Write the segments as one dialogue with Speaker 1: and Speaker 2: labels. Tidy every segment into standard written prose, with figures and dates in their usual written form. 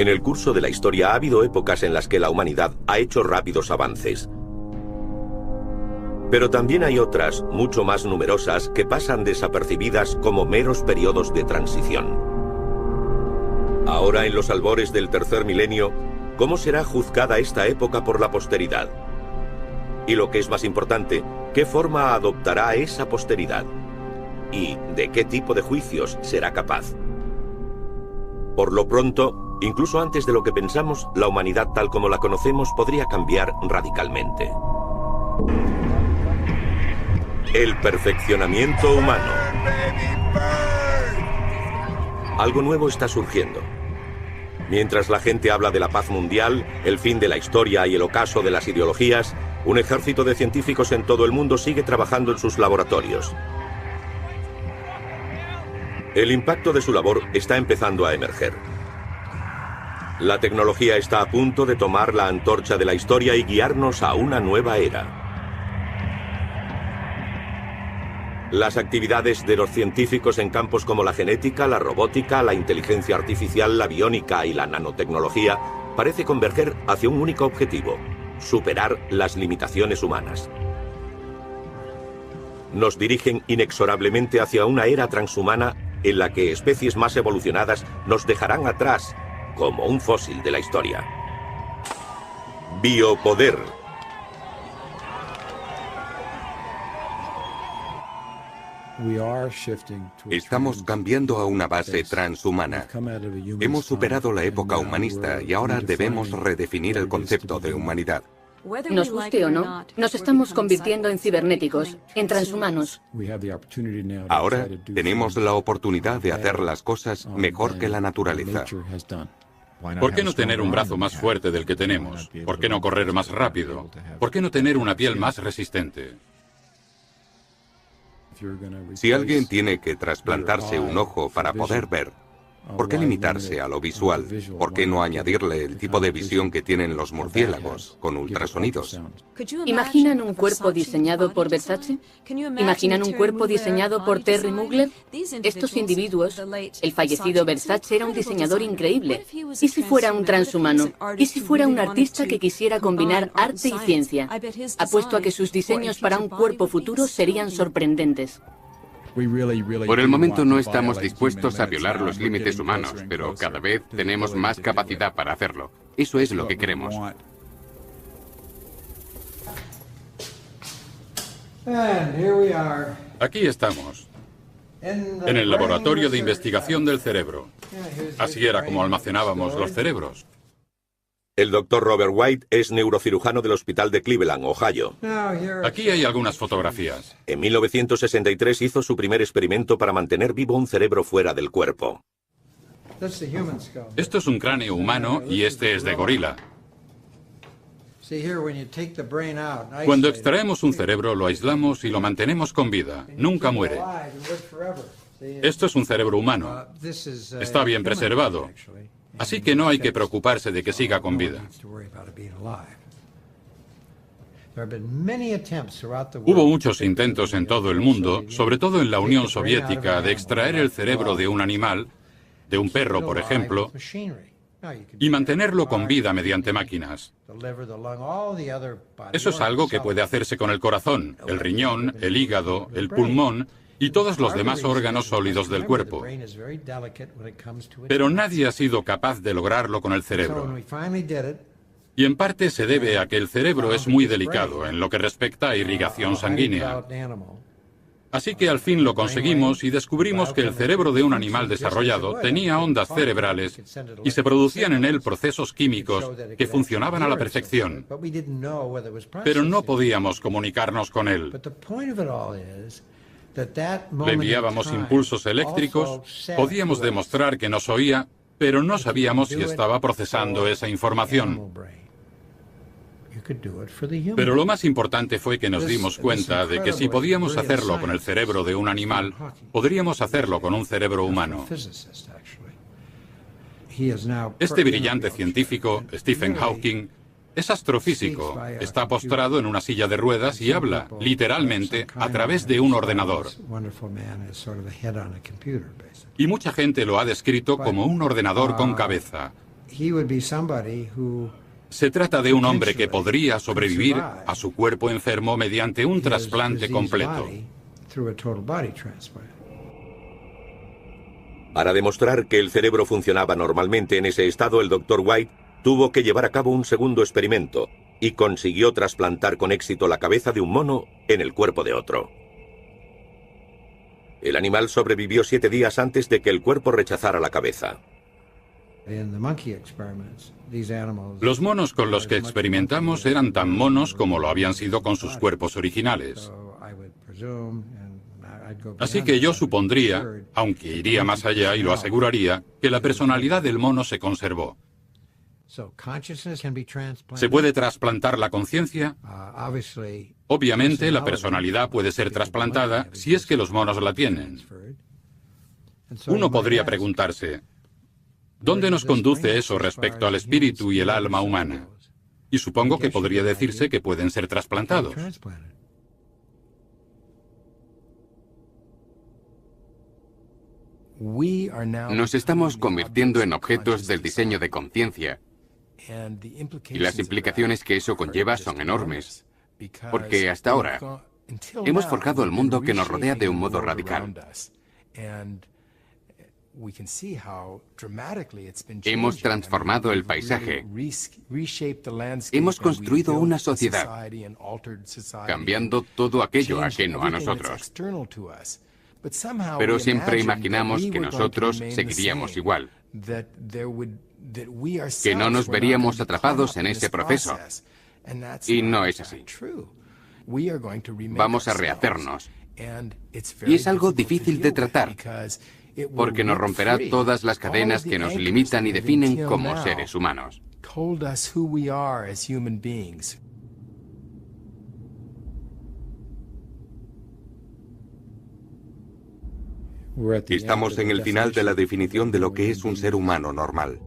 Speaker 1: En el curso de la historia ha habido épocas en las que la humanidad ha hecho rápidos avances. Pero también hay otras, mucho más numerosas, que pasan desapercibidas como meros periodos de transición. Ahora, en los albores del tercer milenio, ¿cómo será juzgada esta época por la posteridad? Y lo que es más importante, ¿qué forma adoptará esa posteridad? ¿Y de qué tipo de juicios será capaz? Por lo pronto, incluso antes de lo que pensamos, la humanidad tal como la conocemos podría cambiar radicalmente. El perfeccionamiento humano. Algo nuevo está surgiendo. Mientras la gente habla de la paz mundial, el fin de la historia y el ocaso de las ideologías, un ejército de científicos en todo el mundo sigue trabajando en sus laboratorios. El impacto de su labor está empezando a emerger. La tecnología está a punto de tomar la antorcha de la historia y guiarnos a una nueva era. Las actividades de los científicos en campos como la genética, la robótica, la inteligencia artificial, la biónica y la nanotecnología parece converger hacia un único objetivo: superar las limitaciones humanas. Nos dirigen inexorablemente hacia una era transhumana en la que especies más evolucionadas nos dejarán atrás como un fósil de la historia. Biopoder.
Speaker 2: Estamos cambiando a una base transhumana. Hemos superado la época humanista y ahora debemos redefinir el concepto de humanidad.
Speaker 3: Nos guste o no, nos estamos convirtiendo en cibernéticos, en transhumanos.
Speaker 2: Ahora tenemos la oportunidad de hacer las cosas mejor que la naturaleza.
Speaker 4: ¿Por qué no tener un brazo más fuerte del que tenemos? ¿Por qué no correr más rápido? ¿Por qué no tener una piel más resistente?
Speaker 2: Si alguien tiene que trasplantarse un ojo para poder ver, ¿por qué limitarse a lo visual? ¿Por qué no añadirle el tipo de visión que tienen los murciélagos, con ultrasonidos?
Speaker 3: ¿Imaginan un cuerpo diseñado por Versace? ¿Imaginan un cuerpo diseñado por Terry Mugler? Estos individuos, el fallecido Versace era un diseñador increíble. ¿Y si fuera un transhumano? ¿Y si fuera un artista que quisiera combinar arte y ciencia? Apuesto a que sus diseños para un cuerpo futuro serían sorprendentes.
Speaker 5: Por el momento no estamos dispuestos a violar los límites humanos, pero cada vez tenemos más capacidad para hacerlo. Eso es lo que queremos.
Speaker 4: Aquí estamos, en el laboratorio de investigación del cerebro. Así era como almacenábamos los cerebros.
Speaker 1: El doctor Robert White es neurocirujano del Hospital de Cleveland, Ohio.
Speaker 4: Aquí hay algunas fotografías.
Speaker 1: En 1963 hizo su primer experimento para mantener vivo un cerebro fuera del cuerpo.
Speaker 4: Esto es un cráneo humano y este es de gorila. Cuando extraemos un cerebro, lo aislamos y lo mantenemos con vida. Nunca muere. Esto es un cerebro humano. Está bien preservado. Así que no hay que preocuparse de que siga con vida. Hubo muchos intentos en todo el mundo, sobre todo en la Unión Soviética, de extraer el cerebro de un animal, de un perro, por ejemplo, y mantenerlo con vida mediante máquinas. Eso es algo que puede hacerse con el corazón, el riñón, el hígado, el pulmón y todos los demás órganos sólidos del cuerpo. Pero nadie ha sido capaz de lograrlo con el cerebro. Y en parte se debe a que el cerebro es muy delicado en lo que respecta a irrigación sanguínea. Así que al fin lo conseguimos y descubrimos que el cerebro de un animal desarrollado tenía ondas cerebrales y se producían en él procesos químicos que funcionaban a la perfección. Pero no podíamos comunicarnos con él. Le enviábamos impulsos eléctricos, podíamos demostrar que nos oía, pero no sabíamos si estaba procesando esa información. Pero lo más importante fue que nos dimos cuenta de que si podíamos hacerlo con el cerebro de un animal, podríamos hacerlo con un cerebro humano. Este brillante científico, Stephen Hawking, es astrofísico, está postrado en una silla de ruedas y habla, literalmente, a través de un ordenador. Y mucha gente lo ha descrito como un ordenador con cabeza. Se trata de un hombre que podría sobrevivir a su cuerpo enfermo mediante un trasplante completo.
Speaker 1: Para demostrar que el cerebro funcionaba normalmente en ese estado, el Dr. White tuvo que llevar a cabo un segundo experimento y consiguió trasplantar con éxito la cabeza de un mono en el cuerpo de otro. El animal sobrevivió 7 días antes de que el cuerpo rechazara la cabeza.
Speaker 4: Los monos con los que experimentamos eran tan monos como lo habían sido con sus cuerpos originales. Así que yo supondría, aunque iría más allá y lo aseguraría, que la personalidad del mono se conservó. ¿Se puede trasplantar la conciencia? Obviamente, la personalidad puede ser trasplantada si es que los monos la tienen. Uno podría preguntarse, ¿dónde nos conduce eso respecto al espíritu y el alma humana? Y supongo que podría decirse que pueden ser trasplantados.
Speaker 5: Nos estamos convirtiendo en objetos del diseño de conciencia, y las implicaciones que eso conlleva son enormes, porque hasta ahora hemos forjado el mundo que nos rodea de un modo radical. Hemos transformado el paisaje, hemos construido una sociedad, cambiando todo aquello ajeno a nosotros. Pero siempre imaginamos que nosotros seguiríamos igual, que no nos veríamos atrapados en ese proceso. Y no es así. Vamos a rehacernos. Y es algo difícil de tratar, porque nos romperá todas las cadenas que nos limitan y definen como seres humanos.
Speaker 2: Estamos en el final de la definición de lo que es un ser humano normal.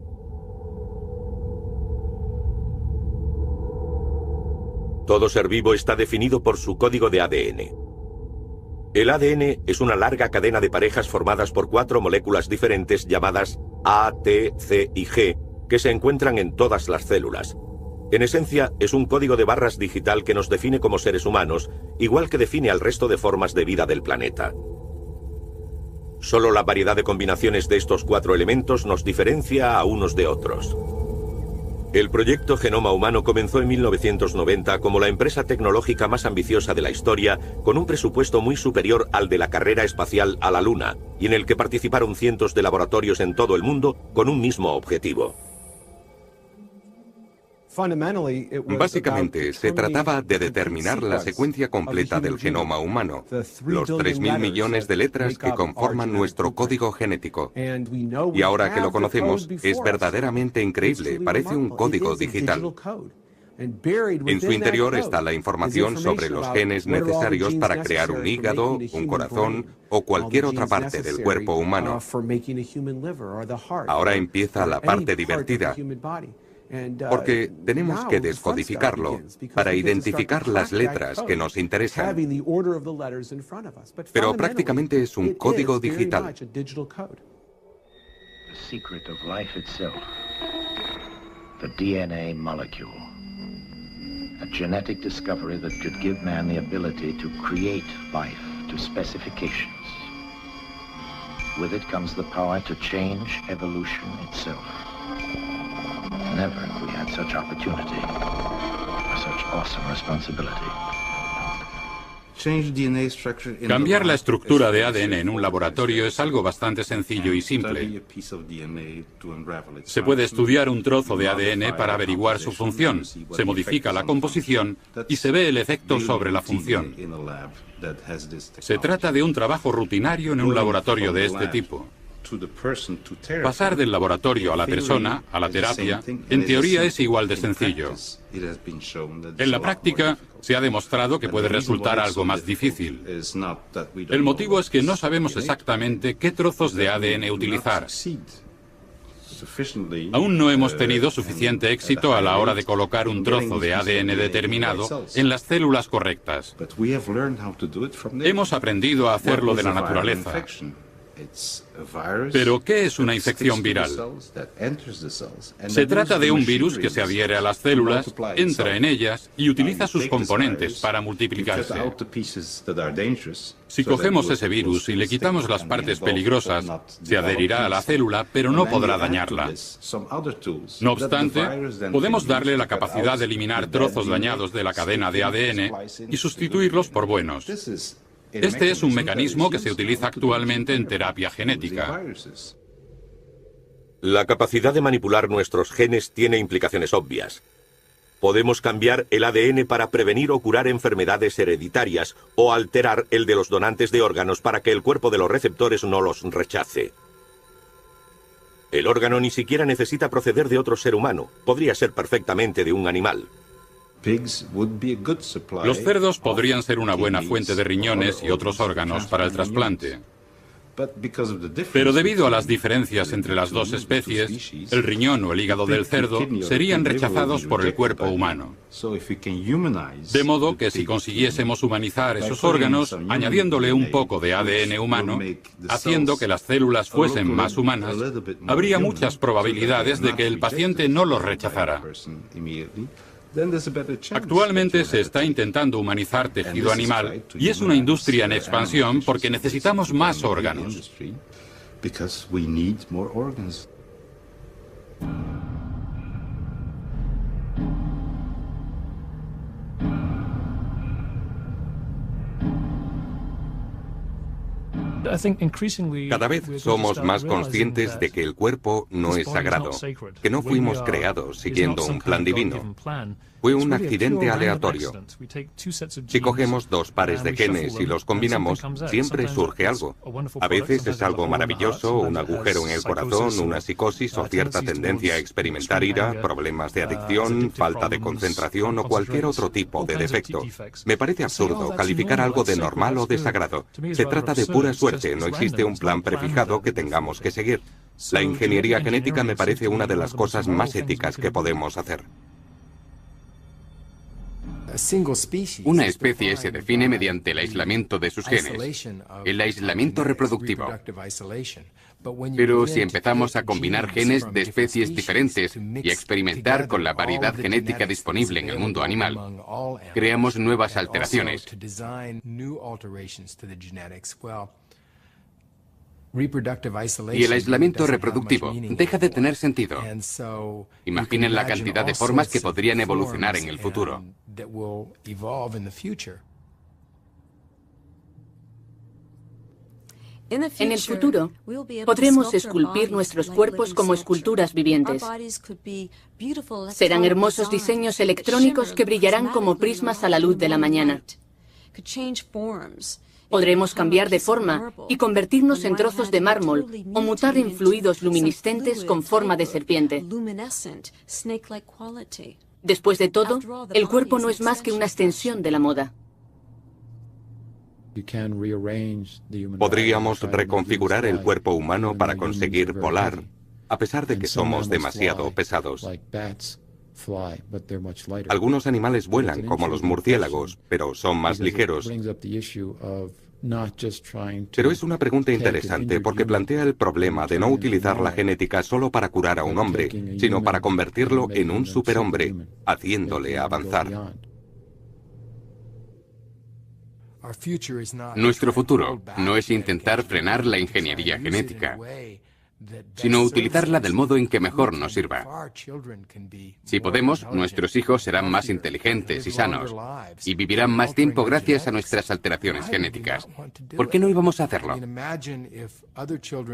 Speaker 1: Todo ser vivo está definido por su código de ADN. El ADN es una larga cadena de parejas formadas por 4 moléculas diferentes llamadas A, T, C y G, que se encuentran en todas las células. En esencia, es un código de barras digital que nos define como seres humanos, igual que define al resto de formas de vida del planeta. Solo la variedad de combinaciones de estos 4 elementos nos diferencia a unos de otros. El proyecto Genoma Humano comenzó en 1990 como la empresa tecnológica más ambiciosa de la historia, con un presupuesto muy superior al de la carrera espacial a la Luna, y en el que participaron cientos de laboratorios en todo el mundo con un mismo objetivo.
Speaker 2: Básicamente, se trataba de determinar la secuencia completa del genoma humano, los 3.000 millones de letras que conforman nuestro código genético. Y ahora que lo conocemos, es verdaderamente increíble, parece un código digital. En su interior está la información sobre los genes necesarios para crear un hígado, un corazón o cualquier otra parte del cuerpo humano. Ahora empieza la parte divertida, porque tenemos que descodificarlo para identificar las letras que nos interesan. Pero prácticamente es un código digital.
Speaker 6: The secret of life itself, the DNA molecule, a genetic discovery that could give man the ability to create life to specifications. With it comes the power to change evolution itself. Never have we had such opportunity, or such awesome responsibility.
Speaker 4: Cambiar la estructura de ADN en un laboratorio es algo bastante sencillo y simple. Se puede estudiar un trozo de ADN para averiguar su función, se modifica la composición y se ve el efecto sobre la función. Se trata de un trabajo rutinario en un laboratorio de este tipo. Pasar del laboratorio a la persona, a la terapia, en teoría es igual de sencillo. En la práctica, se ha demostrado que puede resultar algo más difícil. El motivo es que no sabemos exactamente qué trozos de ADN utilizar. Aún no hemos tenido suficiente éxito a la hora de colocar un trozo de ADN determinado en las células correctas. Hemos aprendido a hacerlo de la naturaleza. Pero, ¿qué es una infección viral? Se trata de un virus que se adhiere a las células, entra en ellas y utiliza sus componentes para multiplicarse. Si cogemos ese virus y le quitamos las partes peligrosas, se adherirá a la célula, pero no podrá dañarla. No obstante, podemos darle la capacidad de eliminar trozos dañados de la cadena de ADN y sustituirlos por buenos. Este es un mecanismo que se utiliza actualmente en terapia genética.
Speaker 1: La capacidad de manipular nuestros genes tiene implicaciones obvias. Podemos cambiar el ADN para prevenir o curar enfermedades hereditarias o alterar el de los donantes de órganos para que el cuerpo de los receptores no los rechace. El órgano ni siquiera necesita proceder de otro ser humano. Podría ser perfectamente de un animal.
Speaker 4: Los cerdos podrían ser una buena fuente de riñones y otros órganos para el trasplante. Pero debido a las diferencias entre las dos especies, el riñón o el hígado del cerdo serían rechazados por el cuerpo humano. De modo que si consiguiésemos humanizar esos órganos, añadiéndole un poco de ADN humano, haciendo que las células fuesen más humanas, habría muchas probabilidades de que el paciente no los rechazara. Actualmente se está intentando humanizar tejido animal y es una industria en expansión porque necesitamos más órganos.
Speaker 2: Cada vez somos más conscientes de que el cuerpo no es sagrado, que no fuimos creados siguiendo un plan divino. Fue un accidente aleatorio. Si cogemos dos pares de genes y los combinamos, siempre surge algo. A veces es algo maravilloso, un agujero en el corazón, una psicosis o cierta tendencia a experimentar ira, problemas de adicción, falta de concentración o cualquier otro tipo de defecto. Me parece absurdo calificar algo de normal o de sagrado. Se trata de pura suerte, no existe un plan prefijado que tengamos que seguir. La ingeniería genética me parece una de las cosas más éticas que podemos hacer.
Speaker 5: Una especie se define mediante el aislamiento de sus genes, el aislamiento reproductivo. Pero si empezamos a combinar genes de especies diferentes y a experimentar con la variedad genética disponible en el mundo animal, creamos nuevas alteraciones. Y el aislamiento reproductivo deja de tener sentido. Imaginen la cantidad de formas que podrían evolucionar en el futuro.
Speaker 3: En el futuro, podremos esculpir nuestros cuerpos como esculturas vivientes. Serán hermosos diseños electrónicos que brillarán como prismas a la luz de la mañana. Podremos cambiar de forma y convertirnos en trozos de mármol o mutar en fluidos luminiscentes con forma de serpiente. Después de todo, el cuerpo no es más que una extensión de la moda.
Speaker 2: Podríamos reconfigurar el cuerpo humano para conseguir volar, a pesar de que somos demasiado pesados. Algunos animales vuelan, como los murciélagos, pero son más ligeros. Pero es una pregunta interesante porque plantea el problema de no utilizar la genética solo para curar a un hombre, sino para convertirlo en un superhombre, haciéndole avanzar.
Speaker 5: Nuestro futuro no es intentar frenar la ingeniería genética, sino utilizarla del modo en que mejor nos sirva. Si podemos, nuestros hijos serán más inteligentes y sanos, y vivirán más tiempo gracias a nuestras alteraciones genéticas. ¿Por qué no íbamos a hacerlo?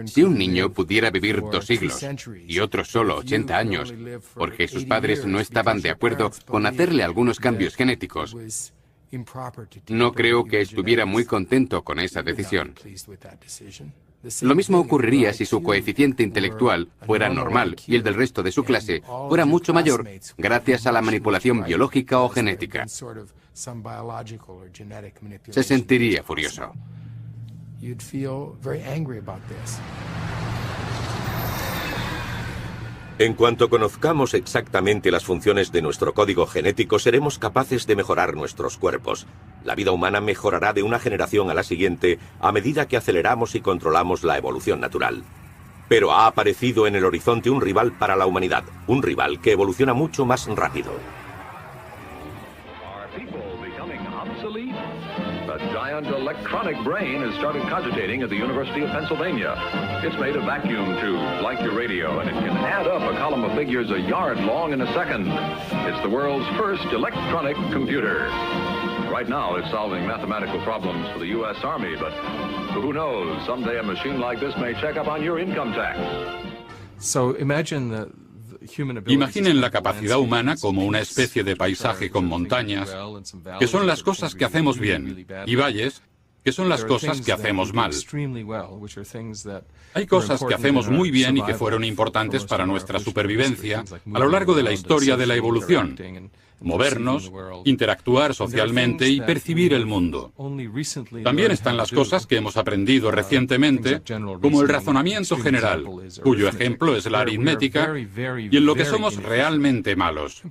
Speaker 5: Si un niño pudiera vivir 2 siglos y otro solo 80 años, porque sus padres no estaban de acuerdo con hacerle algunos cambios genéticos, no creo que estuviera muy contento con esa decisión. Lo mismo ocurriría si su coeficiente intelectual fuera normal y el del resto de su clase fuera mucho mayor gracias a la manipulación biológica o genética. Se sentiría furioso.
Speaker 1: En cuanto conozcamos exactamente las funciones de nuestro código genético, seremos capaces de mejorar nuestros cuerpos. La vida humana mejorará de una generación a la siguiente a medida que aceleramos y controlamos la evolución natural. Pero ha aparecido en el horizonte un rival para la humanidad, un rival que evoluciona mucho más rápido.
Speaker 7: A giant electronic brain has started cogitating at the University of Pennsylvania. It's made of vacuum tubes, like your radio, and it can add up a column of figures a yard long in a second. It's the world's first electronic computer. Right now, it's solving mathematical problems for the U.S. Army, but who knows, someday a machine like this may check up on your income tax.
Speaker 8: So imagine
Speaker 4: Imaginen la capacidad humana como una especie de paisaje con montañas, que son las cosas que hacemos bien, y valles, que son las cosas que hacemos mal. Hay cosas que hacemos muy bien y que fueron importantes para nuestra supervivencia a lo largo de la historia de la evolución. Movernos, interactuar socialmente y percibir el mundo. También están las cosas que hemos aprendido recientemente, como el razonamiento general, cuyo ejemplo es la aritmética, y en lo que somos realmente malos.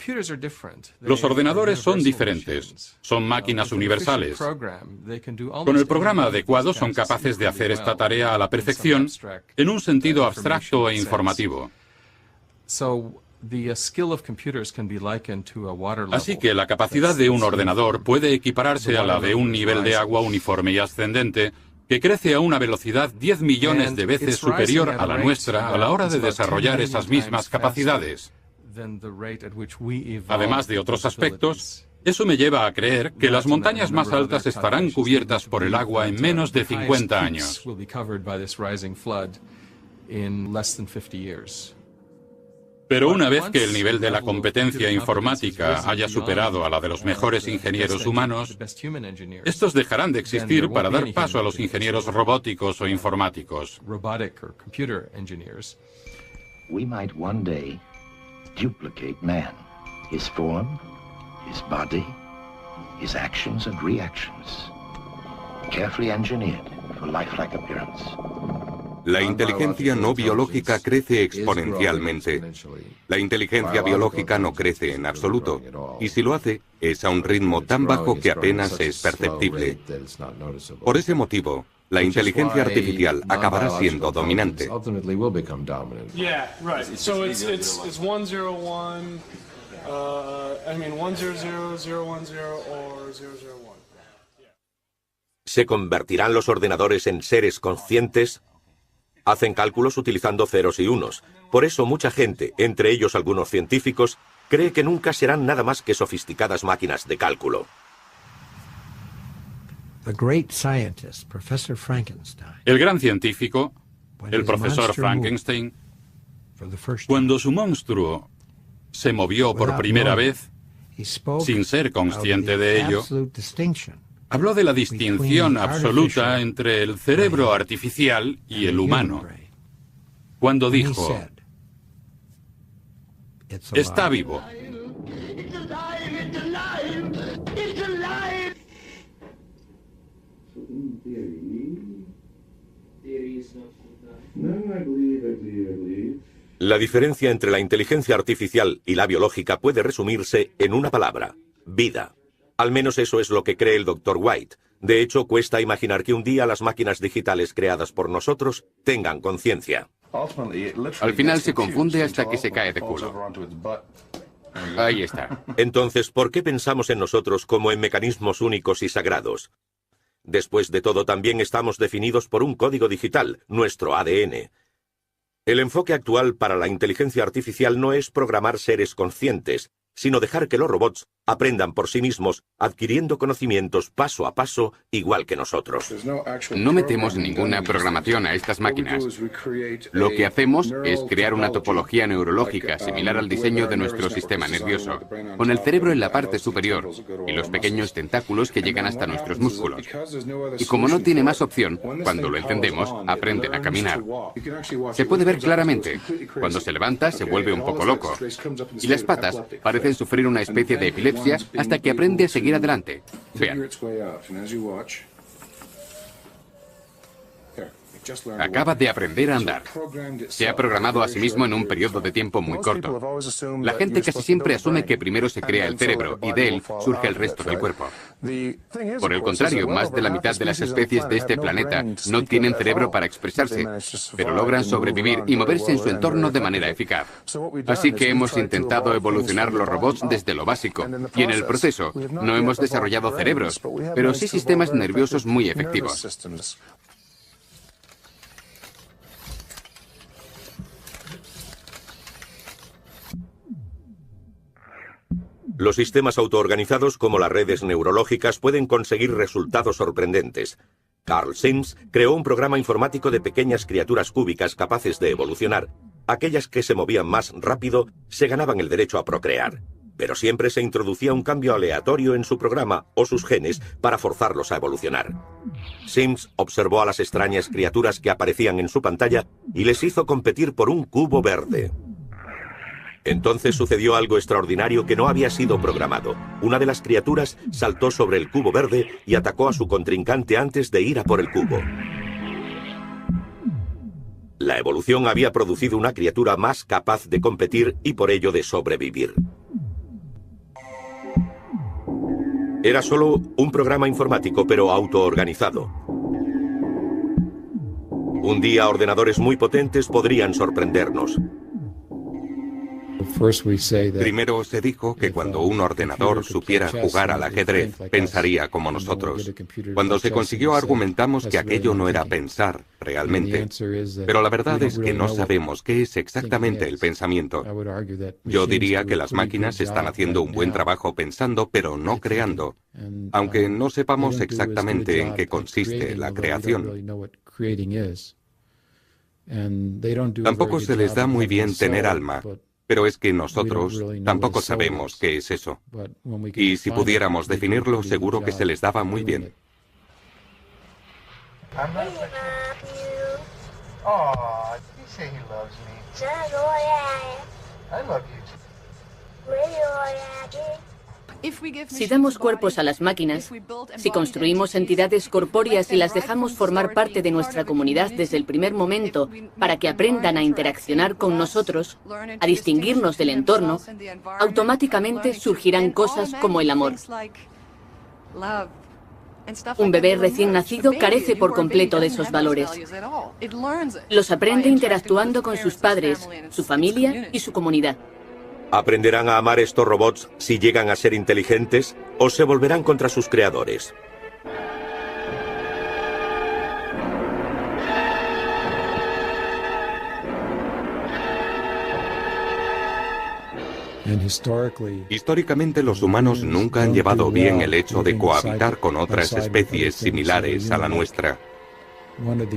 Speaker 4: Los ordenadores son diferentes, son máquinas universales. Con el programa adecuado son capaces de hacer esta tarea a la perfección en un sentido abstracto e informativo. Así que la capacidad de un ordenador puede equipararse a la de un nivel de agua uniforme y ascendente que crece a una velocidad 10 millones de veces superior a la nuestra a la hora de desarrollar esas mismas capacidades. Además de otros aspectos, eso me lleva a creer que las montañas más altas estarán cubiertas por el agua en menos de 50 años. Pero una vez que el nivel de la competencia informática haya superado a la de los mejores ingenieros humanos, estos dejarán de existir para dar paso a los ingenieros robóticos o informáticos.
Speaker 6: We might one day duplicate man, his form, his body, his actions and reactions, carefully engineered for lifelike appearance.
Speaker 2: La inteligencia no biológica crece exponencialmente. La inteligencia biológica no crece en absoluto, y si lo hace, es a un ritmo tan bajo que apenas es perceptible. Por ese motivo, la inteligencia artificial acabará siendo dominante.
Speaker 1: ¿Se convertirán los ordenadores en seres conscientes? Hacen cálculos utilizando ceros y unos. Por eso mucha gente, entre ellos algunos científicos, cree que nunca serán nada más que sofisticadas máquinas de cálculo.
Speaker 4: El gran científico, el profesor Frankenstein, cuando su monstruo se movió por primera vez, sin ser consciente de ello, habló de la distinción absoluta entre el cerebro artificial y el humano, cuando dijo, está vivo.
Speaker 1: La diferencia entre la inteligencia artificial y la biológica puede resumirse en una palabra: vida. Al menos eso es lo que cree el Dr. White. De hecho, cuesta imaginar que un día las máquinas digitales creadas por nosotros tengan conciencia.
Speaker 5: Al final se confunde hasta que se cae de culo. Ahí está.
Speaker 1: Entonces, ¿por qué pensamos en nosotros como en mecanismos únicos y sagrados? Después de todo, también estamos definidos por un código digital, nuestro ADN. El enfoque actual para la inteligencia artificial no es programar seres conscientes, sino dejar que los robots aprendan por sí mismos, adquiriendo conocimientos paso a paso, igual que nosotros.
Speaker 5: No metemos ninguna programación a estas máquinas. Lo que hacemos es crear una topología neurológica similar al diseño de nuestro sistema nervioso, con el cerebro en la parte superior y los pequeños tentáculos que llegan hasta nuestros músculos. Y como no tiene más opción, cuando lo encendemos, aprenden a caminar. Se puede ver claramente. Cuando se levanta, se vuelve un poco loco. Y las patas parecen sufrir una especie de epilepsia hasta que aprende a seguir adelante. Vean. Acaba de aprender a andar. Se ha programado a sí mismo en un periodo de tiempo muy corto. La gente casi siempre asume que primero se crea el cerebro y de él surge el resto del cuerpo. Por el contrario, más de la mitad de las especies de este planeta no tienen cerebro para expresarse, pero logran sobrevivir y moverse en su entorno de manera eficaz. Así que hemos intentado evolucionar los robots desde lo básico, y en el proceso no hemos desarrollado cerebros, pero sí sistemas nerviosos muy efectivos.
Speaker 1: Los sistemas autoorganizados como las redes neurológicas pueden conseguir resultados sorprendentes. Carl Sims creó un programa informático de pequeñas criaturas cúbicas capaces de evolucionar. Aquellas que se movían más rápido se ganaban el derecho a procrear. Pero siempre se introducía un cambio aleatorio en su programa o sus genes para forzarlos a evolucionar. Sims observó a las extrañas criaturas que aparecían en su pantalla y les hizo competir por un cubo verde. Entonces sucedió algo extraordinario que no había sido programado. Una de las criaturas saltó sobre el cubo verde y atacó a su contrincante antes de ir a por el cubo. La evolución había producido una criatura más capaz de competir y por ello de sobrevivir. Era solo un programa informático, pero autoorganizado. Un día ordenadores muy potentes podrían sorprendernos.
Speaker 2: Primero se dijo que cuando un ordenador supiera jugar al ajedrez, pensaría como nosotros. Cuando se consiguió, argumentamos que aquello no era pensar realmente. Pero la verdad es que no sabemos qué es exactamente el pensamiento. Yo diría que las máquinas están haciendo un buen trabajo pensando, pero no creando, aunque no sepamos exactamente en qué consiste la creación. Tampoco se les da muy bien tener alma. Pero es que nosotros tampoco sabemos qué es eso. Y si pudiéramos definirlo, seguro que se les daba muy bien.
Speaker 3: Si damos cuerpos a las máquinas, si construimos entidades corpóreas y las dejamos formar parte de nuestra comunidad desde el primer momento para que aprendan a interaccionar con nosotros, a distinguirnos del entorno, automáticamente surgirán cosas como el amor. Un bebé recién nacido carece por completo de esos valores. Los aprende interactuando con sus padres, su familia y su comunidad.
Speaker 1: ¿Aprenderán a amar estos robots si llegan a ser inteligentes o se volverán contra sus creadores?
Speaker 2: Históricamente los humanos nunca han llevado bien el hecho de cohabitar con otras especies similares a la nuestra.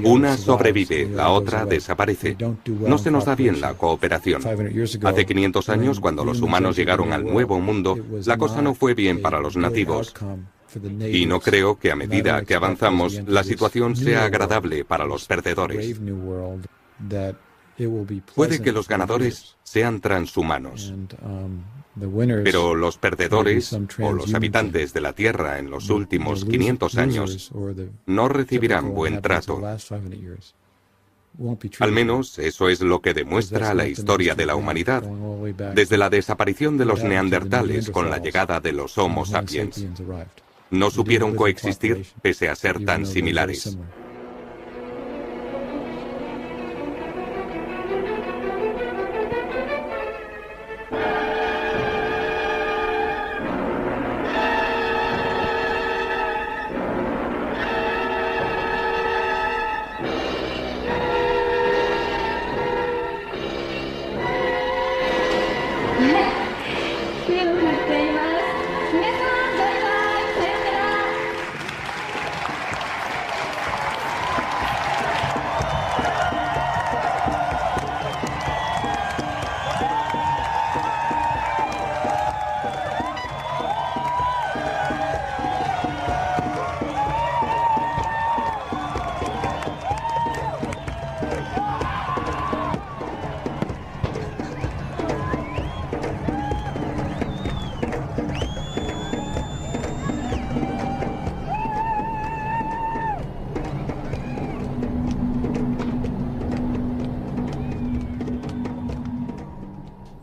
Speaker 2: Una sobrevive, la otra desaparece. No se nos da bien la cooperación. Hace 500 años, cuando los humanos llegaron al Nuevo Mundo, la cosa no fue bien para los nativos. Y no creo que a medida que avanzamos, la situación sea agradable para los perdedores. Puede que los ganadores sean transhumanos, pero los perdedores o los habitantes de la Tierra en los últimos 500 años no recibirán buen trato. Al menos eso es lo que demuestra la historia de la humanidad, desde la desaparición de los neandertales con la llegada de los Homo sapiens. No supieron coexistir pese a ser tan similares.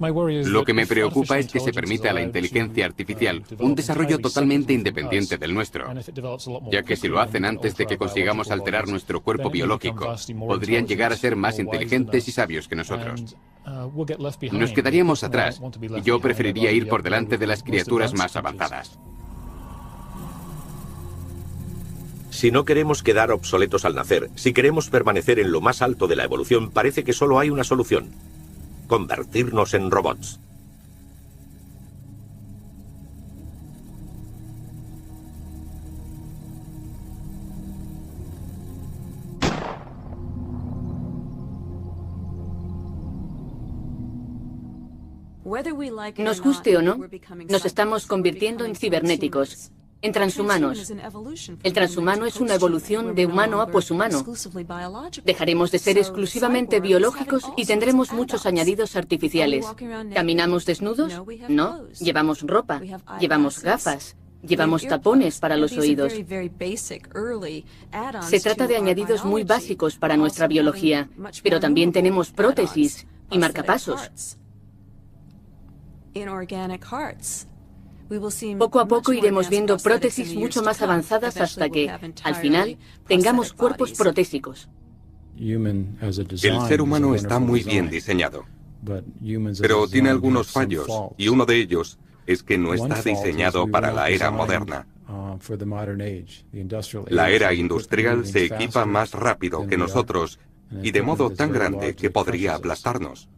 Speaker 5: Lo que me preocupa es que se permita a la inteligencia artificial un desarrollo totalmente independiente del nuestro, ya que si lo hacen antes de que consigamos alterar nuestro cuerpo biológico, podrían llegar a ser más inteligentes y sabios que nosotros. Nos quedaríamos atrás, y yo preferiría ir por delante de las criaturas más avanzadas.
Speaker 1: Si no queremos quedar obsoletos al nacer, si queremos permanecer en lo más alto de la evolución, parece que solo hay una solución: convertirnos en robots.
Speaker 3: Nos guste o no, nos estamos convirtiendo en cibernéticos, en transhumanos. El transhumano es una evolución de humano a poshumano. Dejaremos de ser exclusivamente biológicos y tendremos muchos añadidos artificiales. ¿Caminamos desnudos? No. Llevamos ropa, llevamos gafas, llevamos tapones para los oídos. Se trata de añadidos muy básicos para nuestra biología, pero también tenemos prótesis y marcapasos. Poco a poco iremos viendo prótesis mucho más avanzadas hasta que, al final, tengamos cuerpos protésicos.
Speaker 2: El ser humano está muy bien diseñado, pero tiene algunos fallos, y uno de ellos es que no está diseñado para la era moderna. La era industrial se equipa más rápido que nosotros y de modo tan grande que podría aplastarnos.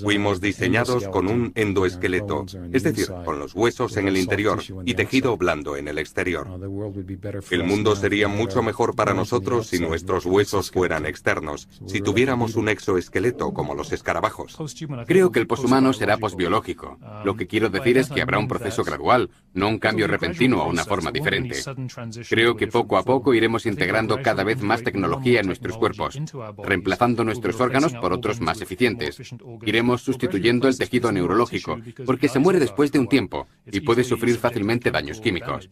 Speaker 2: Fuimos diseñados con un endoesqueleto, es decir, con los huesos en el interior y tejido blando en el exterior. El mundo sería mucho mejor para nosotros si nuestros huesos fueran externos, si tuviéramos un exoesqueleto como los escarabajos.
Speaker 5: Creo que el poshumano será posbiológico. Lo que quiero decir es que habrá un proceso gradual, no un cambio repentino a una forma diferente. Creo que poco a poco iremos integrando cada vez más tecnología en nuestros cuerpos, reemplazando nuestros órganos por otros más eficientes. Iremos sustituyendo el tejido neurológico, porque se muere después de un tiempo y puede sufrir fácilmente daños químicos.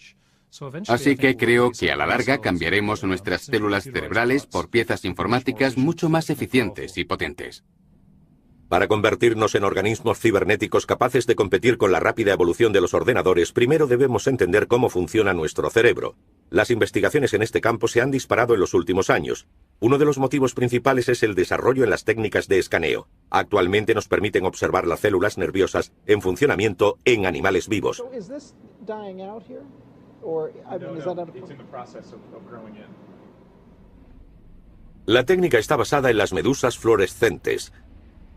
Speaker 5: Así que creo que a la larga cambiaremos nuestras células cerebrales por piezas informáticas mucho más eficientes y potentes.
Speaker 1: Para convertirnos en organismos cibernéticos capaces de competir con la rápida evolución de los ordenadores, primero debemos entender cómo funciona nuestro cerebro. Las investigaciones en este campo se han disparado en los últimos años. Uno de los motivos principales es el desarrollo en las técnicas de escaneo. Actualmente nos permiten observar las células nerviosas en funcionamiento en animales vivos. La técnica está basada en las medusas fluorescentes.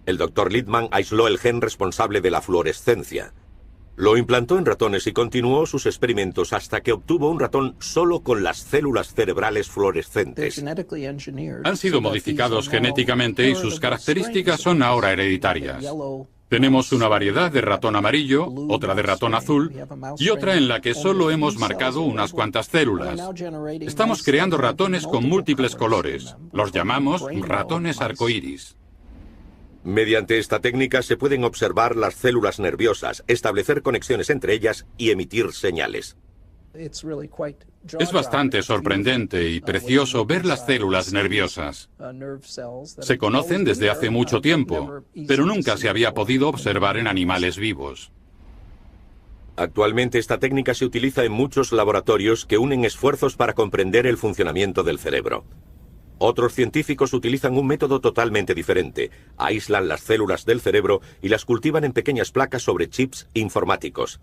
Speaker 1: El Dr. Littman aisló el gen responsable de la fluorescencia. Lo implantó en ratones y continuó sus experimentos hasta que obtuvo un ratón solo con las células cerebrales fluorescentes.
Speaker 4: Han sido modificados genéticamente y sus características son ahora hereditarias. Tenemos una variedad de ratón amarillo, otra de ratón azul y otra en la que solo hemos marcado unas cuantas células. Estamos creando ratones con múltiples colores. Los llamamos ratones arcoíris.
Speaker 1: Mediante esta técnica se pueden observar las células nerviosas, establecer conexiones entre ellas y emitir señales.
Speaker 4: Es bastante sorprendente y precioso ver las células nerviosas. Se conocen desde hace mucho tiempo, pero nunca se había podido observar en animales vivos.
Speaker 1: Actualmente esta técnica se utiliza en muchos laboratorios que unen esfuerzos para comprender el funcionamiento del cerebro. Otros científicos utilizan un método totalmente diferente. Aíslan las células del cerebro y las cultivan en pequeñas placas sobre chips informáticos.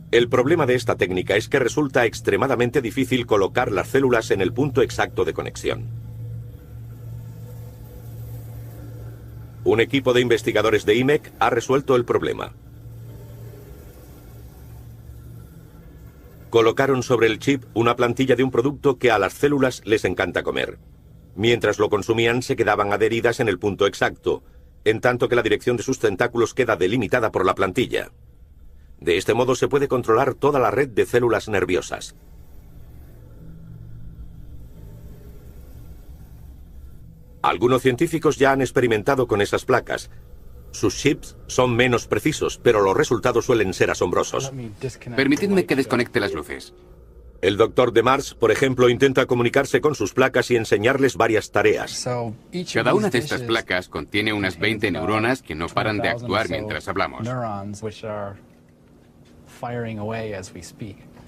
Speaker 1: El problema de esta técnica es que resulta extremadamente difícil colocar las células en el punto exacto de conexión. Un equipo de investigadores de IMEC ha resuelto el problema. Colocaron sobre el chip una plantilla de un producto que a las células les encanta comer. Mientras lo consumían se quedaban adheridas en el punto exacto, en tanto que la dirección de sus tentáculos queda delimitada por la plantilla. De este modo se puede controlar toda la red de células nerviosas. Algunos científicos ya han experimentado con esas placas. Sus chips son menos precisos, pero los resultados suelen ser asombrosos.
Speaker 5: Permitidme que desconecte las luces.
Speaker 1: El doctor de Mars, por ejemplo, intenta comunicarse con sus placas y enseñarles varias tareas.
Speaker 5: Cada una de estas placas contiene unas 20 neuronas que no paran de actuar mientras hablamos.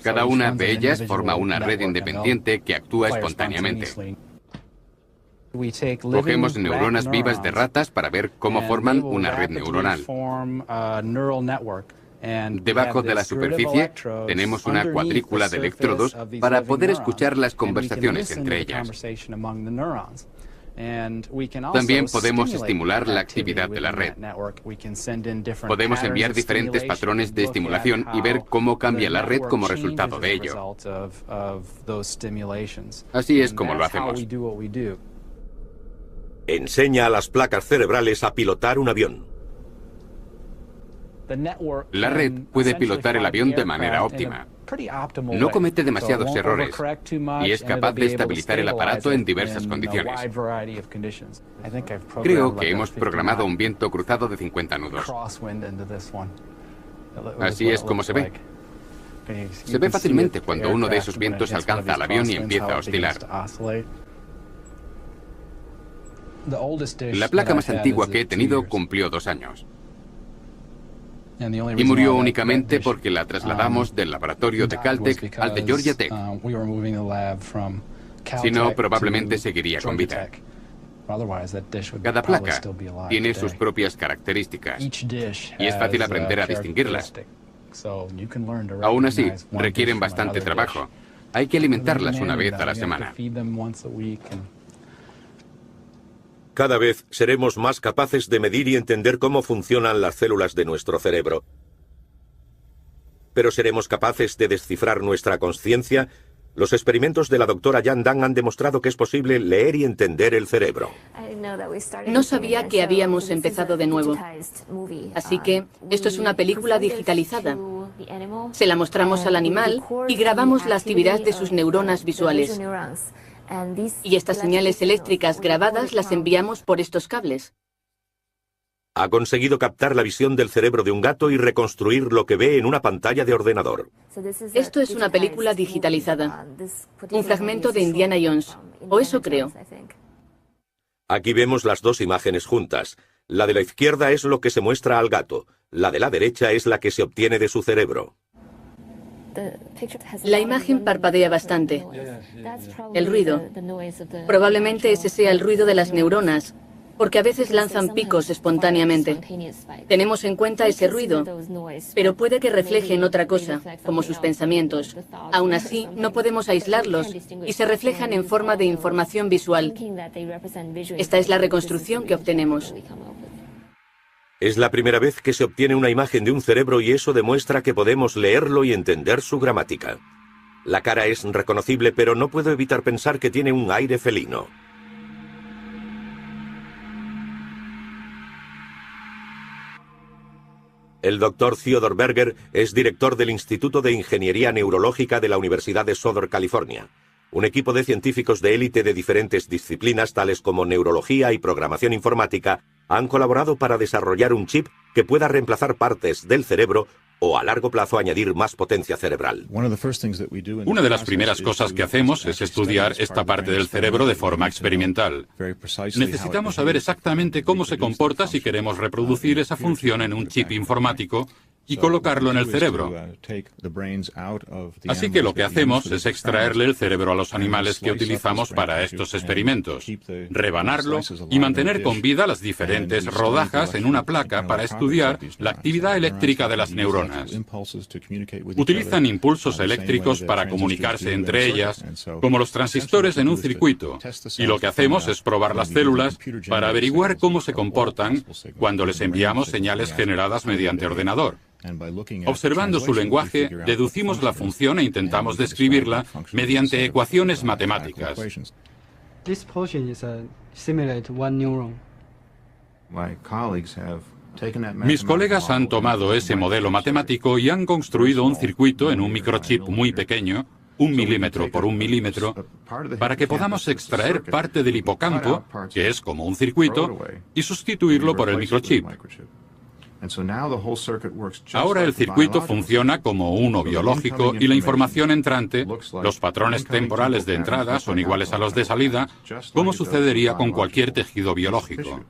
Speaker 5: Cada una de ellas forma una red independiente que actúa espontáneamente. Cogemos neuronas vivas de ratas para ver cómo forman una red neuronal. Debajo de la superficie tenemos una cuadrícula de electrodos para poder escuchar las conversaciones entre ellas. También podemos estimular la actividad de la red. Podemos enviar diferentes patrones de estimulación y ver cómo cambia la red como resultado de ello. Así es como lo hacemos.
Speaker 1: Enseña a las placas cerebrales a pilotar un avión.
Speaker 5: La red puede pilotar el avión de manera óptima. No comete demasiados errores y es capaz de estabilizar el aparato en diversas condiciones. Creo que hemos programado un viento cruzado de 50 nudos. Así es como se ve. Se ve fácilmente cuando uno de esos vientos alcanza al avión y empieza a oscilar. La placa más antigua que he tenido cumplió 2 años. Y murió únicamente porque la trasladamos del laboratorio de Caltech al de Georgia Tech. Si no, probablemente seguiría con vida. Cada placa tiene sus propias características y es fácil aprender a distinguirlas. Aún así, requieren bastante trabajo. Hay que alimentarlas una vez a la semana.
Speaker 1: Cada vez seremos más capaces de medir y entender cómo funcionan las células de nuestro cerebro. Pero ¿seremos capaces de descifrar nuestra conciencia? Los experimentos de la doctora Jan Dan han demostrado que es posible leer y entender el cerebro.
Speaker 3: No sabía que habíamos empezado de nuevo. Así que esto es una película digitalizada. Se la mostramos al animal y grabamos la actividad de sus neuronas visuales. Y estas señales eléctricas grabadas las enviamos por estos cables.
Speaker 1: Ha conseguido captar la visión del cerebro de un gato y reconstruir lo que ve en una pantalla de ordenador.
Speaker 3: Esto es una película digitalizada. Un fragmento de Indiana Jones. O eso creo.
Speaker 1: Aquí vemos las dos imágenes juntas. La de la izquierda es lo que se muestra al gato. La de la derecha es la que se obtiene de su cerebro.
Speaker 3: La imagen parpadea bastante. El ruido. Probablemente ese sea el ruido de las neuronas, porque a veces lanzan picos espontáneamente. Tenemos en cuenta ese ruido, pero puede que reflejen otra cosa, como sus pensamientos. Aún así, no podemos aislarlos y se reflejan en forma de información visual. Esta es la reconstrucción que obtenemos.
Speaker 1: Es la primera vez que se obtiene una imagen de un cerebro y eso demuestra que podemos leerlo y entender su gramática. La cara es reconocible, pero no puedo evitar pensar que tiene un aire felino. El doctor Theodore Berger es director del Instituto de Ingeniería Neurológica de la Universidad de Southern California. Un equipo de científicos de élite de diferentes disciplinas, tales como neurología y programación informática, han colaborado para desarrollar un chip que pueda reemplazar partes del cerebro o a largo plazo añadir más potencia cerebral.
Speaker 4: Una de las primeras cosas que hacemos es estudiar esta parte del cerebro de forma experimental. Necesitamos saber exactamente cómo se comporta si queremos reproducir esa función en un chip informático y colocarlo en el cerebro. Así que lo que hacemos es extraerle el cerebro a los animales que utilizamos para estos experimentos, rebanarlo y mantener con vida las diferentes rodajas en una placa para estudiar la actividad eléctrica de las neuronas. Utilizan impulsos eléctricos para comunicarse entre ellas, como los transistores en un circuito, y lo que hacemos es probar las células para averiguar cómo se comportan cuando les enviamos señales generadas mediante ordenador. Observando su lenguaje, deducimos la función e intentamos describirla mediante ecuaciones matemáticas. Mis colegas han tomado ese modelo matemático y han construido un circuito en un microchip muy pequeño, 1 milímetro por 1 milímetro, para que podamos extraer parte del hipocampo, que es como un circuito, y sustituirlo por el microchip. Ahora el circuito funciona como uno biológico y la información entrante, los patrones temporales de entrada son iguales a los de salida, como sucedería con cualquier tejido biológico.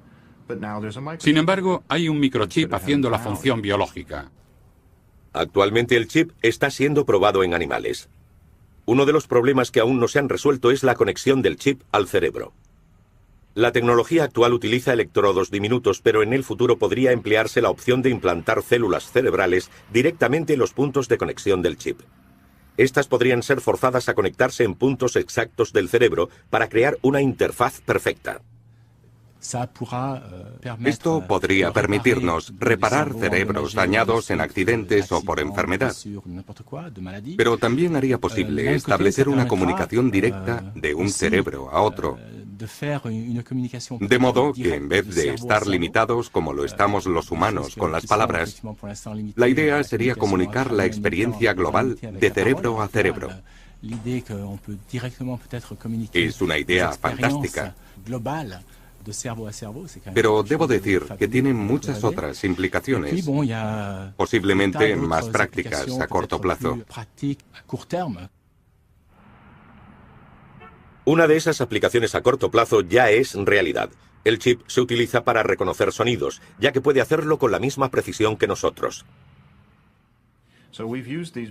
Speaker 4: Sin embargo, hay un microchip haciendo la función biológica.
Speaker 1: Actualmente el chip está siendo probado en animales. Uno de los problemas que aún no se han resuelto es la conexión del chip al cerebro. La tecnología actual utiliza electrodos diminutos, pero en el futuro podría emplearse la opción de implantar células cerebrales directamente en los puntos de conexión del chip. Estas podrían ser forzadas a conectarse en puntos exactos del cerebro para crear una interfaz perfecta.
Speaker 2: Esto podría permitirnos reparar cerebros dañados en accidentes o por enfermedad, pero también haría posible establecer una comunicación directa de un cerebro a otro, de modo que en vez de estar limitados como lo estamos los humanos con las palabras, la idea sería comunicar la experiencia global de cerebro a cerebro. Es una idea fantástica. Pero debo decir que tiene muchas otras implicaciones, posiblemente más prácticas a corto plazo.
Speaker 1: Una de esas aplicaciones a corto plazo ya es realidad. El chip se utiliza para reconocer sonidos, ya que puede hacerlo con la misma precisión que nosotros.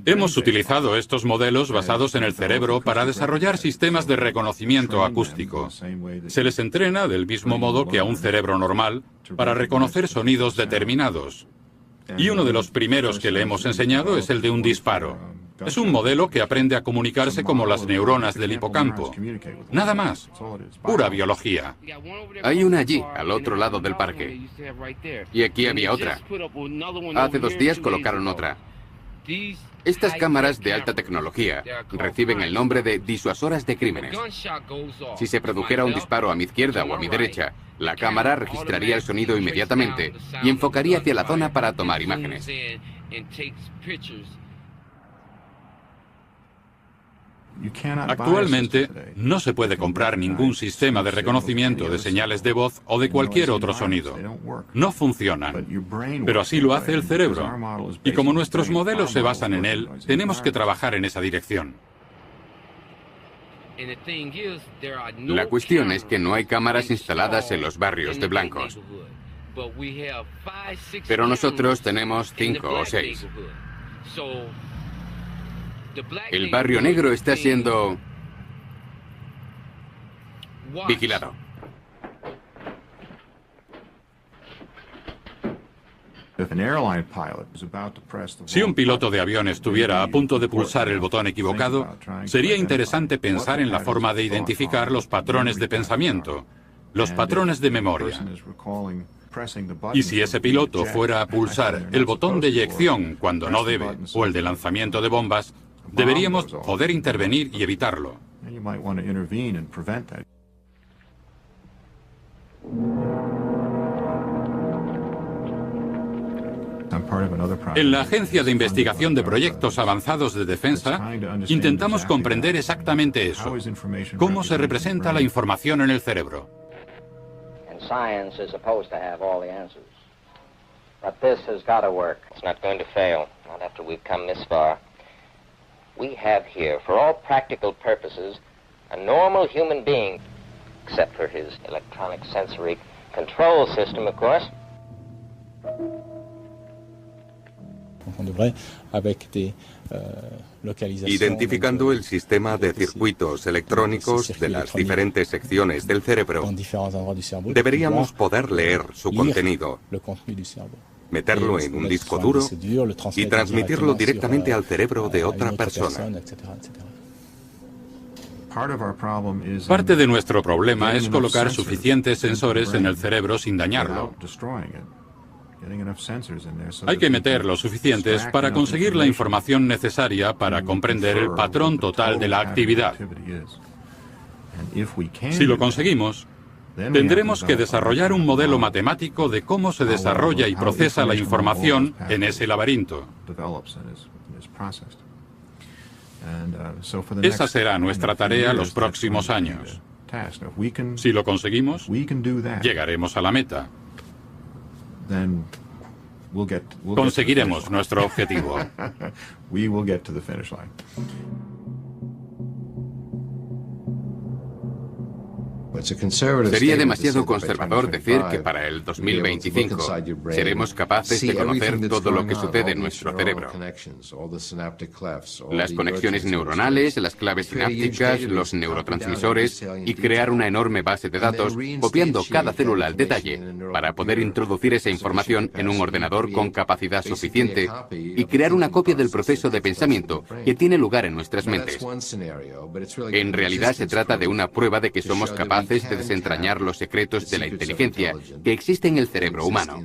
Speaker 4: Hemos utilizado estos modelos basados en el cerebro para desarrollar sistemas de reconocimiento acústico. Se les entrena del mismo modo que a un cerebro normal para reconocer sonidos determinados. Y uno de los primeros que le hemos enseñado es el de un disparo. Es un modelo que aprende a comunicarse como las neuronas del hipocampo. Nada más. Pura biología.
Speaker 5: Hay una allí, al otro lado del parque. Y aquí había otra. Hace 2 días colocaron otra. Estas cámaras de alta tecnología reciben el nombre de disuasoras de crímenes. Si se produjera un disparo a mi izquierda o a mi derecha, la cámara registraría el sonido inmediatamente y enfocaría hacia la zona para tomar imágenes.
Speaker 4: Actualmente no se puede comprar ningún sistema de reconocimiento de señales de voz o de cualquier otro sonido. No funcionan, pero así lo hace el cerebro. Y como nuestros modelos se basan en él, tenemos que trabajar en esa dirección.
Speaker 5: La cuestión es que no hay cámaras instaladas en los barrios de blancos. Pero nosotros tenemos 5 o 6. El barrio negro está siendo vigilado.
Speaker 4: Si un piloto de avión estuviera a punto de pulsar el botón equivocado, sería interesante pensar en la forma de identificar los patrones de pensamiento, los patrones de memoria. Y si ese piloto fuera a pulsar el botón de eyección cuando no debe, o el de lanzamiento de bombas, deberíamos poder intervenir y evitarlo. En la Agencia de Investigación de Proyectos Avanzados de Defensa, intentamos comprender exactamente eso. ¿Cómo se representa la información en el cerebro?
Speaker 9: We have here, for all practical purposes, a normal human being, except for his electronic sensory control system, of course.
Speaker 2: Identificando el sistema de circuitos electrónicos de las diferentes secciones del cerebro, deberíamos poder leer su contenido, meterlo en un disco duro y transmitirlo directamente al cerebro de otra persona.
Speaker 4: Parte de nuestro problema es colocar suficientes sensores en el cerebro sin dañarlo. Hay que meter los suficientes para conseguir la información necesaria para comprender el patrón total de la actividad. Si lo conseguimos, tendremos que desarrollar un modelo matemático de cómo se desarrolla y procesa la información en ese laberinto. Esa será nuestra tarea los próximos años. Si lo conseguimos, llegaremos a la meta. Conseguiremos nuestro objetivo.
Speaker 5: Sería demasiado conservador decir que para el 2025 seremos capaces de conocer todo lo que sucede en nuestro cerebro. Las conexiones neuronales, las claves sinápticas, los neurotransmisores y crear una enorme base de datos copiando cada célula al detalle para poder introducir esa información en un ordenador con capacidad suficiente y crear una copia del proceso de pensamiento que tiene lugar en nuestras mentes. En realidad se trata de una prueba de que somos capaces de desentrañar los secretos de la inteligencia que existe en el cerebro humano.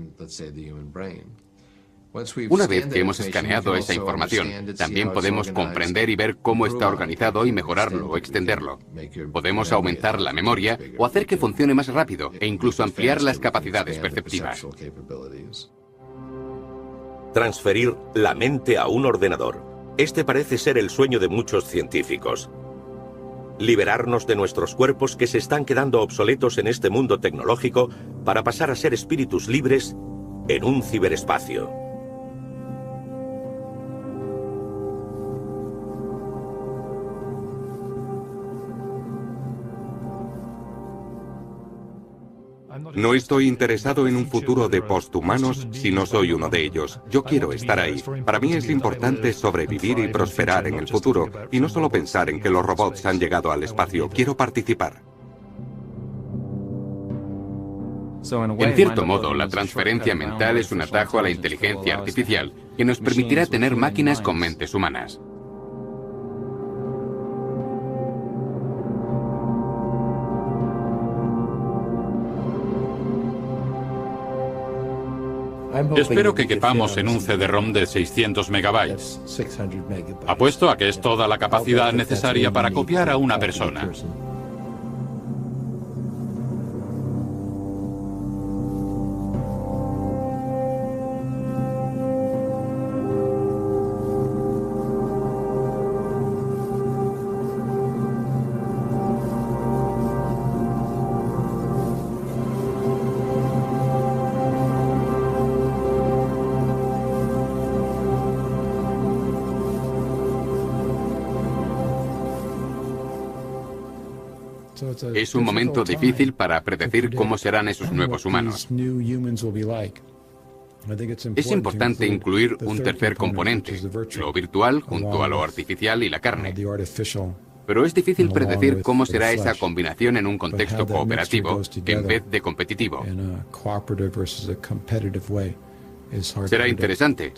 Speaker 5: Una vez que hemos escaneado esa información, también podemos comprender y ver cómo está organizado y mejorarlo o extenderlo. Podemos aumentar la memoria o hacer que funcione más rápido e incluso ampliar las capacidades perceptivas.
Speaker 1: Transferir la mente a un ordenador. Este parece ser el sueño de muchos científicos. Liberarnos de nuestros cuerpos que se están quedando obsoletos en este mundo tecnológico para pasar a ser espíritus libres en un ciberespacio.
Speaker 2: No estoy interesado en un futuro de posthumanos si no soy uno de ellos. Yo quiero estar ahí. Para mí es importante sobrevivir y prosperar en el futuro, y no solo pensar en que los robots han llegado al espacio. Quiero participar.
Speaker 5: En cierto modo, la transferencia mental es un atajo a la inteligencia artificial que nos permitirá tener máquinas con mentes humanas.
Speaker 4: Espero que quepamos en un CD-ROM de 600 megabytes. Apuesto a que es toda la capacidad necesaria para copiar a una persona.
Speaker 5: Es un momento difícil para predecir cómo serán esos nuevos humanos. Es importante incluir un tercer componente, lo virtual junto a lo artificial y la carne. Pero es difícil predecir cómo será esa combinación en un contexto cooperativo en vez de competitivo. Será interesante.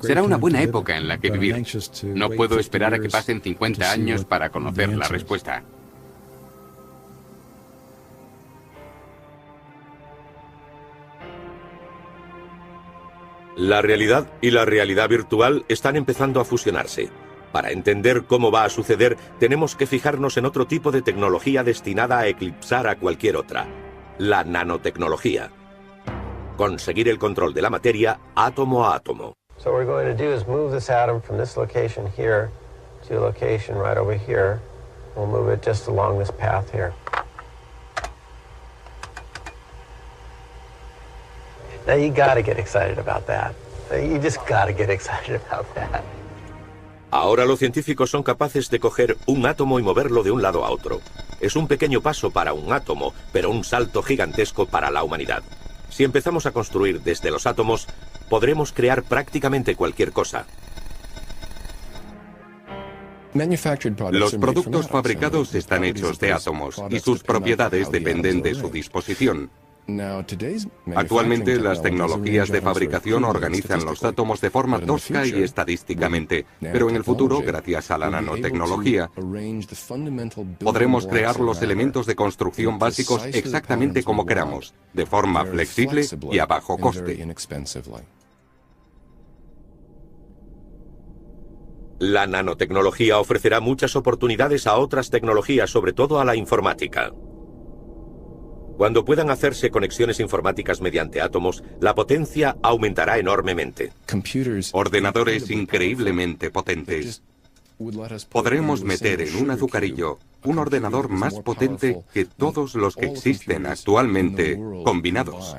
Speaker 5: Será una buena época en la que vivir. No puedo esperar a que pasen 50 años para conocer la respuesta.
Speaker 1: La realidad y la realidad virtual están empezando a fusionarse. Para entender cómo va a suceder, tenemos que fijarnos en otro tipo de tecnología destinada a eclipsar a cualquier otra: la nanotecnología. Conseguir el control de la materia átomo a átomo.
Speaker 10: So what we're going to do is move this atom from this location here to a location right over here. We'll move it just along this path here. Now you gotta get excited about that. You just gotta get excited about that.
Speaker 1: Ahora los científicos son capaces de coger un átomo y moverlo de un lado a otro. Es un pequeño paso para un átomo, pero un salto gigantesco para la humanidad. Si empezamos a construir desde los átomos, podremos crear prácticamente cualquier cosa.
Speaker 2: Los productos fabricados están hechos de átomos y sus propiedades dependen de su disposición. Actualmente las tecnologías de fabricación organizan los átomos de forma tosca y estadísticamente, pero en el futuro, gracias a la nanotecnología, podremos crear los elementos de construcción básicos exactamente como queramos, de forma flexible y a bajo coste.
Speaker 1: La nanotecnología ofrecerá muchas oportunidades a otras tecnologías, sobre todo a la informática. Cuando puedan hacerse conexiones informáticas mediante átomos, la potencia aumentará enormemente.
Speaker 2: Ordenadores increíblemente potentes. Podremos meter en un azucarillo un ordenador más potente que todos los que existen actualmente combinados.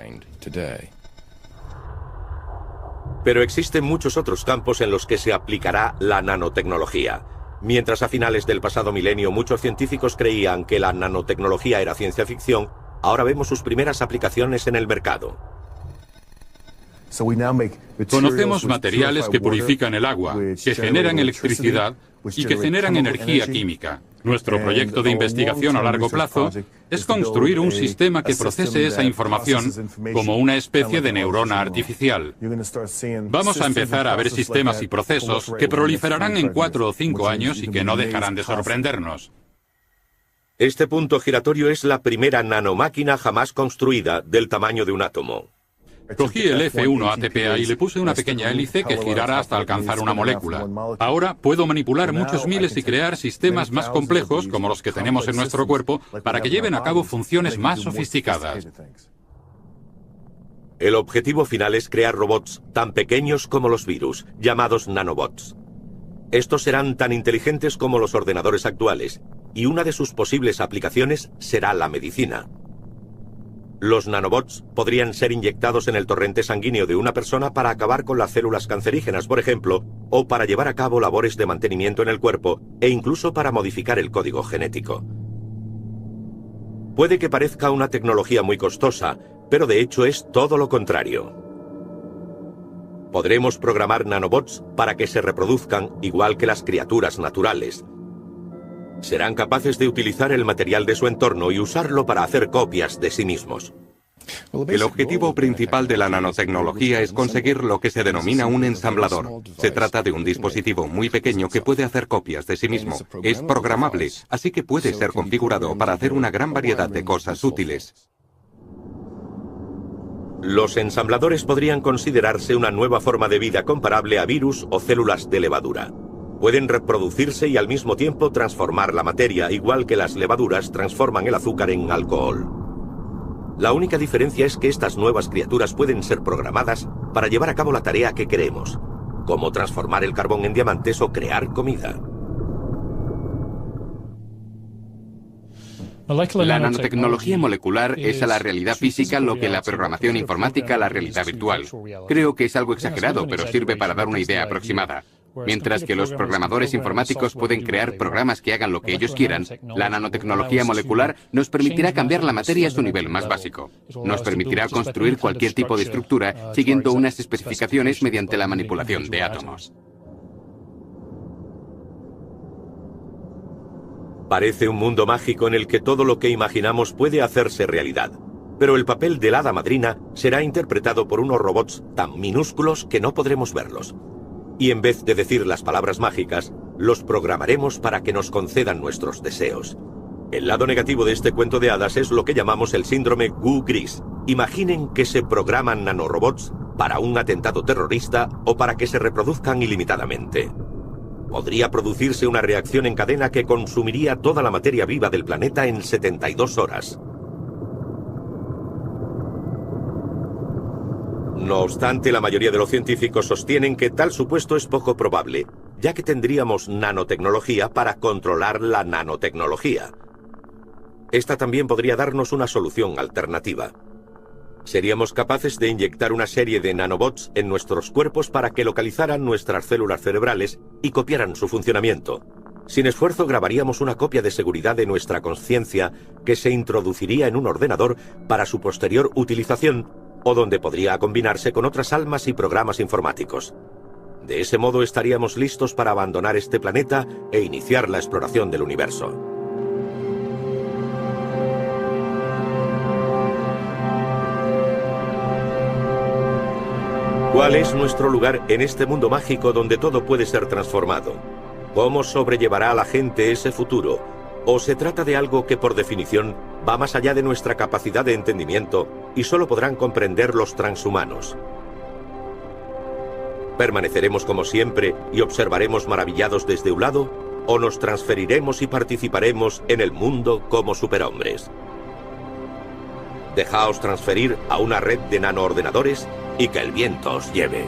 Speaker 1: Pero existen muchos otros campos en los que se aplicará la nanotecnología. Mientras a finales del pasado milenio muchos científicos creían que la nanotecnología era ciencia ficción, ahora vemos sus primeras aplicaciones en el mercado.
Speaker 4: Conocemos materiales que purifican el agua, que generan electricidad y que generan energía química. Nuestro proyecto de investigación a largo plazo es construir un sistema que procese esa información como una especie de neurona artificial. Vamos a empezar a ver sistemas y procesos que proliferarán en 4 o 5 años y que no dejarán de sorprendernos.
Speaker 1: Este punto giratorio es la primera nanomáquina jamás construida del tamaño de un átomo.
Speaker 4: Cogí el F1 ATPA y le puse una pequeña hélice que girara hasta alcanzar una molécula. Ahora puedo manipular muchos miles y crear sistemas más complejos, como los que tenemos en nuestro cuerpo, para que lleven a cabo funciones más sofisticadas.
Speaker 1: El objetivo final es crear robots tan pequeños como los virus, llamados nanobots. Estos serán tan inteligentes como los ordenadores actuales, y una de sus posibles aplicaciones será la medicina. Los nanobots podrían ser inyectados en el torrente sanguíneo de una persona para acabar con las células cancerígenas, por ejemplo, o para llevar a cabo labores de mantenimiento en el cuerpo, e incluso para modificar el código genético. Puede que parezca una tecnología muy costosa, pero de hecho es todo lo contrario. Podremos programar nanobots para que se reproduzcan igual que las criaturas naturales. Serán capaces de utilizar el material de su entorno y usarlo para hacer copias de sí mismos.
Speaker 2: El objetivo principal de la nanotecnología es conseguir lo que se denomina un ensamblador. Se trata de un dispositivo muy pequeño que puede hacer copias de sí mismo. Es programable, así que puede ser configurado para hacer una gran variedad de cosas útiles.
Speaker 1: Los ensambladores podrían considerarse una nueva forma de vida comparable a virus o células de levadura. Pueden reproducirse y al mismo tiempo transformar la materia, igual que las levaduras transforman el azúcar en alcohol. La única diferencia es que estas nuevas criaturas pueden ser programadas para llevar a cabo la tarea que queremos, como transformar el carbón en diamantes o crear comida.
Speaker 5: La nanotecnología molecular es a la realidad física lo que la programación informática a la realidad virtual. Creo que es algo exagerado, pero sirve para dar una idea aproximada. Mientras que los programadores informáticos pueden crear programas que hagan lo que ellos quieran, la nanotecnología molecular nos permitirá cambiar la materia a su nivel más básico. Nos permitirá construir cualquier tipo de estructura siguiendo unas especificaciones mediante la manipulación de átomos.
Speaker 1: Parece un mundo mágico en el que todo lo que imaginamos puede hacerse realidad, pero el papel del hada madrina será interpretado por unos robots tan minúsculos que no podremos verlos. Y en vez de decir las palabras mágicas, los programaremos para que nos concedan nuestros deseos. El lado negativo de este cuento de hadas es lo que llamamos el síndrome Goo Gris. Imaginen que se programan nanorobots para un atentado terrorista o para que se reproduzcan ilimitadamente. Podría producirse una reacción en cadena que consumiría toda la materia viva del planeta en 72 horas. No obstante, la mayoría de los científicos sostienen que tal supuesto es poco probable, ya que tendríamos nanotecnología para controlar la nanotecnología. Esta también podría darnos una solución alternativa. Seríamos capaces de inyectar una serie de nanobots en nuestros cuerpos para que localizaran nuestras células cerebrales y copiaran su funcionamiento. Sin esfuerzo grabaríamos una copia de seguridad de nuestra conciencia que se introduciría en un ordenador para su posterior utilización, o donde podría combinarse con otras almas y programas informáticos. De ese modo estaríamos listos para abandonar este planeta e iniciar la exploración del universo. ¿Cuál es nuestro lugar en este mundo mágico donde todo puede ser transformado? ¿Cómo sobrellevará a la gente ese futuro? ¿O se trata de algo que por definición va más allá de nuestra capacidad de entendimiento y solo podrán comprender los transhumanos? ¿Permaneceremos como siempre y observaremos maravillados desde un lado? ¿O nos transferiremos y participaremos en el mundo como superhombres? Dejaos transferir a una red de nanoordenadores y que el viento os lleve.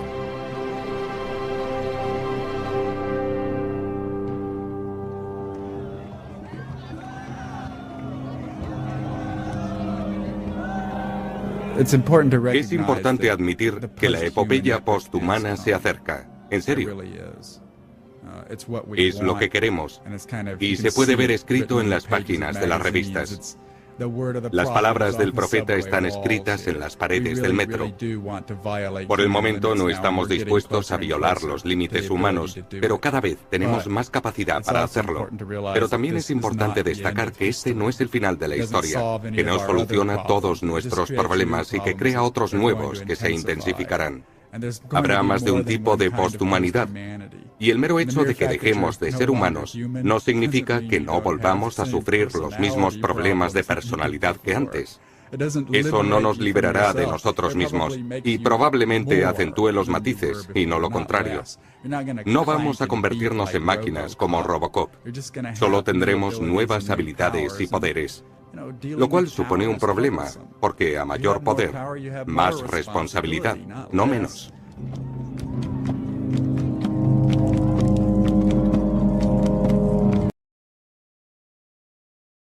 Speaker 2: Es importante admitir que la epopeya posthumana se acerca. En serio. Es lo que queremos. Y se puede ver escrito en las páginas de las revistas. Las palabras del profeta están escritas en las paredes del metro. Por el momento no estamos dispuestos a violar los límites humanos, pero cada vez tenemos más capacidad para hacerlo. Pero también es importante destacar que este no es el final de la historia, que no soluciona todos nuestros problemas y que crea otros nuevos que se intensificarán. Habrá más de un tipo de posthumanidad. Y el mero hecho de que dejemos de ser humanos no significa que no volvamos a sufrir los mismos problemas de personalidad que antes. Eso no nos liberará de nosotros mismos y probablemente acentúe los matices y no lo contrario. No vamos a convertirnos en máquinas como Robocop. Solo tendremos nuevas habilidades y poderes. Lo cual supone un problema, porque a mayor poder, más responsabilidad, no menos.